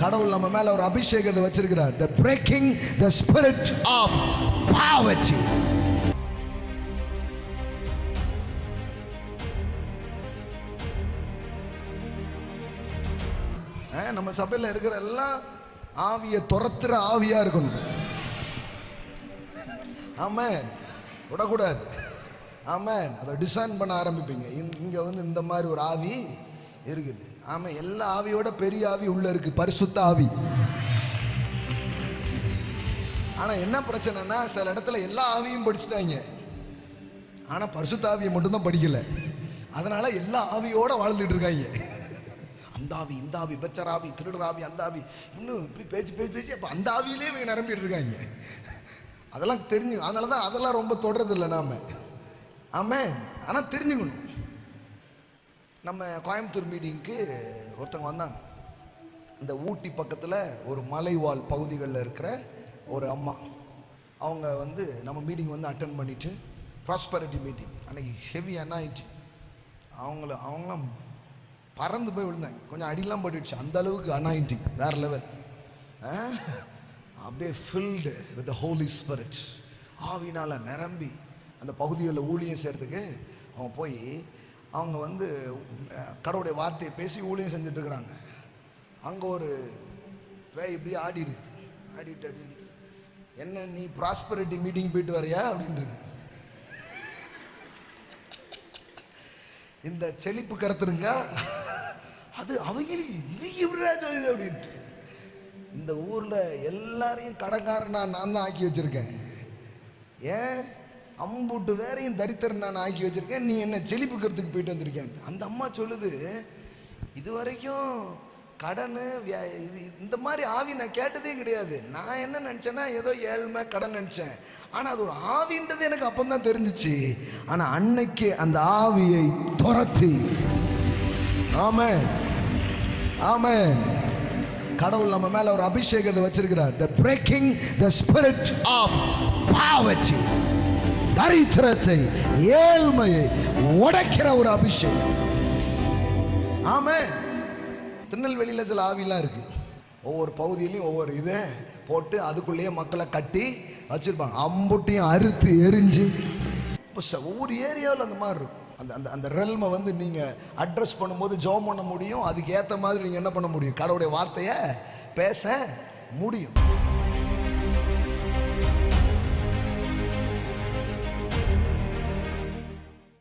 கடவுள் நம்ம மேல ஒரு அபிஷேகத்தை வச்சிருக்கிறார். The breaking the spirit of poverty. நம்ம சபையில் இருக்கிற எல்லாம் ஆவியை துரத்துற ஆவியா இருக்கணும். ஆமென். விடக்கூடாது. ஆமென். அதை டிசைன் பண்ண ஆரம்பிப்பீங்க. இங்க வந்து இந்த மாதிரி ஒரு ஆவி இருக்குது. ஆமா, எல்லா ஆவியோட பெரிய ஆவி உள்ள இருக்கு, பரிசுத்த ஆவி. ஆனா என்ன பிரச்சனைனா, சில இடத்துல எல்லா ஆவியும் படிச்சுட்டாங்க, ஆனா பரிசுத்த ஆவியை மட்டும்தான் படிக்கல. அதனால எல்லா ஆவியோட வாழ்ந்துட்டு இருக்காங்க. அந்த ஆவி, இந்த ஆவி, பெச்சர் ஆவி, திருடுற ஆவி, அந்த ஆவி, இன்னும் இப்படி பேசி பேசி பேசி அப்போ அந்த ஆவியிலே இவங்க நிரம்பிட்டு இருக்காங்க. அதெல்லாம் தெரிஞ்சு, அதனால தான் அதெல்லாம் ரொம்ப தொடர்றது இல்லை நாம. ஆமாம். ஆனால் தெரிஞ்சுக்கணும். நம்ம கோயம்புத்தூர் மீட்டிங்க்கு ஒருத்தவங்க வந்தாங்க. இந்த ஊட்டி பக்கத்தில் ஒரு மலைவாழ் பகுதிகளில் இருக்கிற ஒரு அம்மா. அவங்க வந்து நம்ம மீட்டிங் வந்து அட்டன் பண்ணிவிட்டு, ப்ராஸ்பரிட்டி மீட்டிங் அன்றைக்கி ஹெவி அனாயிட்டு அவங்களாம் பறந்து போய் விழுந்தாங்க. கொஞ்சம் அடிலாம் போட்டுடுச்சு. அந்த அளவுக்கு அனாயிண்டிங் வேறு லெவல். அப்படியே filled with the holy spirit, ஆவினால் நிரம்பி அந்த பகுதிகளில் ஊழியம் செய்கிறதுக்கு அவங்க போய் அவங்க வந்து கடவுளுடைய வார்த்தையை பேசி ஊழியம் செஞ்சுட்டு இருக்கிறாங்க. அங்கே ஒரு பேய் இப்படி ஆடிட்டு என்ன நீ ப்ராஸ்பரிட்டி மீட்டிங் போயிட்டு வரையா அப்படின்ட்டு, இந்த செழிப்பு கருத்துருங்க அது அவங்களுக்கு இது எப்படிடா சொல்லுது அப்படின்ட்டு. இந்த ஊரில் எல்லாரையும் கடைக்காரனா நான் தான் ஆக்கி வச்சுருக்கேன். ஏன் அம்புட்டு வேறையும் தரித்திரன் நான் ஆக்கி வச்சுருக்கேன், நீ என்ன செழிப்புக்கிறதுக்கு போயிட்டு வந்திருக்கேன். அந்த அம்மா சொல்லுது, இது வரைக்கும் கடன் இது இந்த மாதிரி ஆவி நான் கேட்டதே கிடையாது. நான் என்ன நினச்சேன்னா ஏதோ ஏழ்மை கடன் நினச்சேன். ஆனால் அது ஒரு ஆவின்றது எனக்கு அப்போ தான் தெரிஞ்சிச்சு. ஆனால் அன்னைக்கு அந்த ஆவியை துரத்தி, ஆமென் ஆமென், கடவுள் நம்ம மேல ஒரு அபிஷேகத்தை வச்சிருக்கிறார். The breaking the spirit of poverty, தரித்திரத்தை, ஏழ்மையை உடைக்கிற ஒரு அபிஷேகம். ஆமென். திருநெல்வேலியில் சில ஆவிலாம் இருக்கு. ஒவ்வொரு பகுதியிலையும் ஒவ்வொரு இதை போட்டு அதுக்குள்ளேயே மக்களை கட்டி வச்சிருப்பாங்க. அம்புட்டையும் அறுத்து எரிஞ்சு ஒவ்வொரு ஏரியாவில் அந்த மாதிரி இருக்கும். அந்த அந்த அந்த ரெல்மை வந்து நீங்கள் அட்ரஸ் பண்ணும்போது ஜெபம் பண்ண முடியும். அதுக்கு ஏற்ற மாதிரி நீங்கள் என்ன பண்ண முடியும்? கடவுளுடைய வார்த்தையை பேச முடியும்.